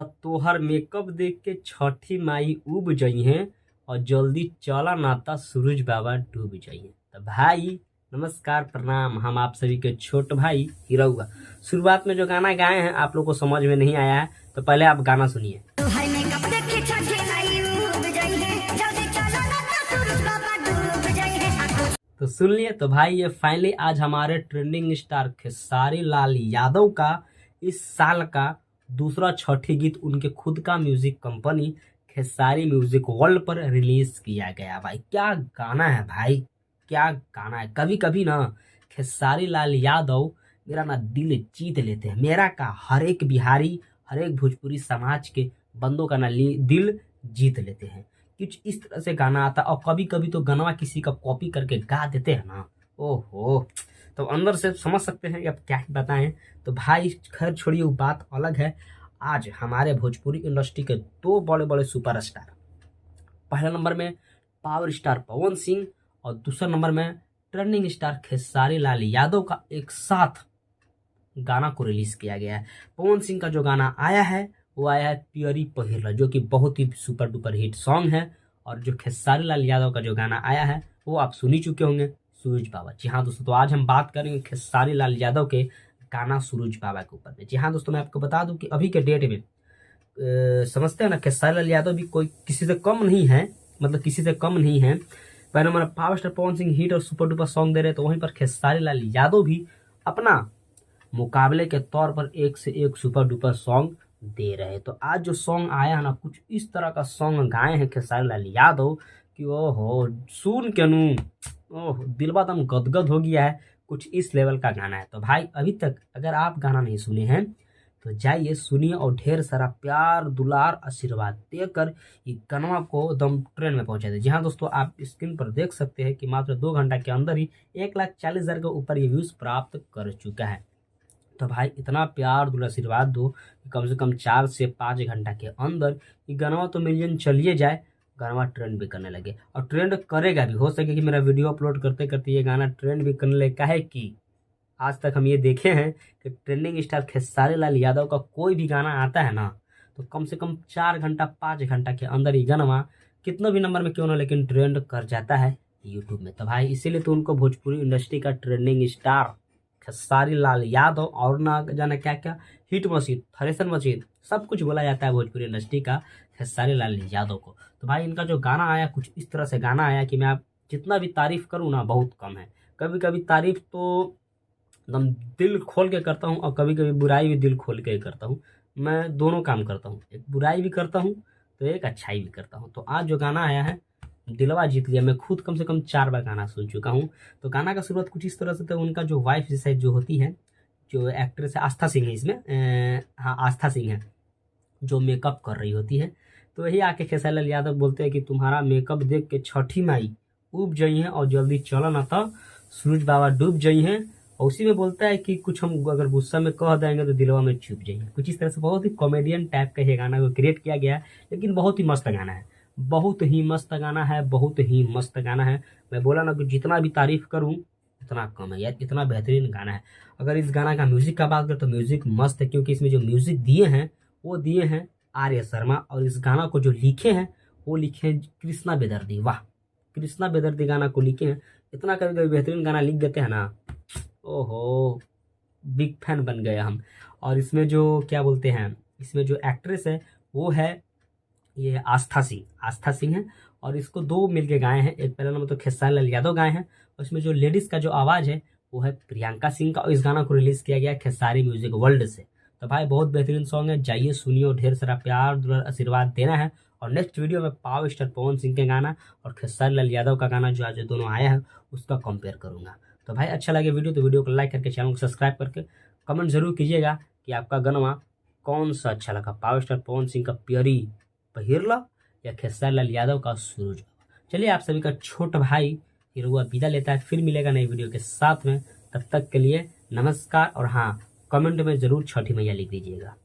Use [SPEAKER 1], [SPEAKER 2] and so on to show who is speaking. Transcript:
[SPEAKER 1] तोहर मेकअप देख के छठी माई उब जई हैं और जल्दी चला नाता सूरज बाबा डूब जाइए। तो भाई नमस्कार प्रणाम, हम आप सभी के छोट भाई हीरोगा। शुरुआत में जो गाना गाए हैं आप लोग को समझ में नहीं आया है तो पहले आप गाना सुनिए। तो सुन लिए। तो भाई ये फाइनली आज हमारे ट्रेंडिंग स्टार खेसारी लाल यादव का इस साल का दूसरा छठी गीत उनके खुद का music company Khesari music world पर रिलीज किया गया। भाई क्या गाना है भाई, क्या गाना है। कभी कभी ना खेसारी लाल यादव मेरा ना दिल जीत लेते हैं। मेरा का हर एक बिहारी, हर एक भोजपुरी समाज के बंदों का ना दिल जीत लेते हैं। कुछ इस तरह से गाना आता और कभी कभी तो गाना किसी का कॉपी करके गा देते हैं ना, ओहो। तो अंदर से समझ सकते हैं कि अब क्या बताएं। तो भाई खैर छोड़िए, वो बात अलग है। आज हमारे भोजपुरी इंडस्ट्री के दो बड़े बड़े सुपरस्टार, पहले नंबर में पावर स्टार पवन सिंह और दूसरा नंबर में ट्रेंडिंग स्टार खेसारी लाल यादव का एक साथ गाना को रिलीज किया गया है। पवन सिंह का जो गाना आया है वो आया है पियरी पहिरला, जो कि बहुत ही सुपर डुपर हिट सॉन्ग है। और जो खेसारी लाल यादव का जो गाना आया है वो आप सुन ही चुके होंगे, सूरज बाबा। जी हाँ दोस्तों, तो आज हम बात करेंगे खेसारी लाल यादव के गाना सूरज बाबा के ऊपर में। जी हाँ दोस्तों, मैं आपको बता दूं कि अभी के डेट में समझते हैं ना, खेसारी लाल यादव भी कोई किसी से कम नहीं है, मतलब किसी से कम नहीं है। पहले हमारा power star Pawan Singh hit और सुपर डुपर सॉन्ग दे रहे, तो वहीं पर खेसारी लाल यादव भी अपना मुकाबले के तौर पर एक से एक सुपर डुपर सॉन्ग दे रहे हैं। तो आज जो सॉन्ग आया है ना, कुछ इस तरह का सॉन्ग गाए हैं खेसारी लाल यादव कि ओहो सुन के नू ओह दिलवा दम गदगद हो गया है। कुछ इस लेवल का गाना है। तो भाई अभी तक अगर आप गाना नहीं सुने हैं तो जाइए सुनिए और ढेर सारा प्यार दुलार आशीर्वाद देकर ये गाना को दम ट्रेन में पहुंचा दे। जी हाँ दोस्तों, आप स्क्रीन पर देख सकते हैं कि मात्र 2 घंटा के अंदर ही 1,40,000 के ऊपर ये व्यूज प्राप्त कर चुका है। तो भाई इतना प्यार दुलार आशीर्वाद दो कि कम से कम 4 से 5 घंटा के अंदर ये गाना तो मिलियन चलिए जाए, गाना ट्रेंड भी करने लगे। और ट्रेंड करेगा भी, हो सके कि मेरा वीडियो अपलोड करते करते ये गाना ट्रेंड भी करने लगे। काहे कि आज तक हम ये देखे हैं कि ट्रेंडिंग स्टार खेसारी लाल यादव का कोई भी गाना आता है ना तो कम से कम 4 घंटा 5 घंटा के अंदर ये गाना कितना भी नंबर में क्यों ना लेकिन ट्रेंड कर जाता है यूट्यूब में। तो भाई इसीलिए तो उनको भोजपुरी इंडस्ट्री का ट्रेंडिंग स्टार खेसारी लाल यादव और ना जाने क्या क्या हिट मशीन, थ्रेसर मशीन, सब कुछ बोला जाता है भोजपुरी इंडस्ट्री का खेसारी लाल यादव को। तो भाई इनका जो गाना आया कुछ इस तरह से गाना आया कि मैं आप जितना भी तारीफ करूँ ना बहुत कम है। कभी कभी तारीफ तो एकदम दिल खोल के करता हूँ और कभी कभी बुराई भी दिल खोल के करता हूँ। मैं दोनों काम करता हूँ, एक बुराई भी करता हूँ तो एक अच्छाई भी करता हूँ। तो आज जो गाना आया है दिलवा जीत लिया, मैं खुद कम से कम 4 बार गाना सुन चुका हूँ। तो गाना का शुरुआत कुछ इस तरह से था। उनका जो वाइफ जैसे जो होती है, जो एक्ट्रेस है आस्था सिंह है इसमें, हाँ आस्था सिंह है जो मेकअप कर रही होती है। तो वही आके खेसारी लाल यादव बोलते हैं कि तुम्हारा मेकअप देख के छठी माई उब जई हैं और जल्दी चलो ना तो सूरज बाबा डूब जई हैं। और उसी में बोलता है कि कुछ हम अगर गुस्सा में कह देंगे तो दिलवा में चुप जाएंगे। कुछ इस तरह से बहुत ही कॉमेडियन टाइप का ये गाना को क्रिएट किया गया है, लेकिन बहुत ही मस्त गाना है, बहुत ही मस्त गाना है, बहुत ही मस्त गाना है। मैं बोला ना कि जितना भी तारीफ करूं उतना कम है यार, इतना बेहतरीन गाना है। अगर इस गाना का म्यूजिक का बात करें तो म्यूजिक मस्त है, क्योंकि इसमें जो म्यूजिक दिए हैं वो दिए हैं आर्य शर्मा। और इस गाना को जो लिखे हैं वो लिखे हैं कृष्णा बेदर्दी। वाह, कृष्णा बेदर्दी गाना को लिखे हैं। इतना कभी कभी बेहतरीन गाना लिख देते हैं ना, ओहो बिग फैन बन गए हम। और इसमें जो क्या बोलते हैं, इसमें जो एक्ट्रेस है वो है ये आस्था सिंह, आस्था सिंह है। और इसको 2 मिलके गाए हैं, एक पहला नंबर तो खेसारी लाल यादव गाए हैं और इसमें जो लेडीज का जो आवाज है वो है प्रियंका सिंह का। और इस गाना को रिलीज किया गया खेसारी म्यूजिक वर्ल्ड से। तो भाई बहुत बेहतरीन सॉन्ग है, जाइए सुनिए और ढेर सारा प्यार दुलार आशीर्वाद देना है। और नेक्स्ट वीडियो में पावर स्टार पवन सिंह के गाना और खेसारी लाल यादव का गाना जो आज दोनों आया है उसका कंपेयर करूंगा। तो भाई अच्छा लगे वीडियो तो वीडियो को लाइक करके चैनल को सब्सक्राइब करके कमेंट जरूर कीजिएगा कि आपका गाना कौन सा अच्छा लगा, पावर स्टार पवन सिंह का प्यारी पहिरला या खेसारी लाल यादव का सूरज। चलिए आप सभी का छोटा भाई हीरोआ विदा लेता है, फिर मिलेगा नई वीडियो के साथ में। तब तक के लिए नमस्कार। और हाँ, कमेंट में जरूर छठी मैया लिख दीजिएगा।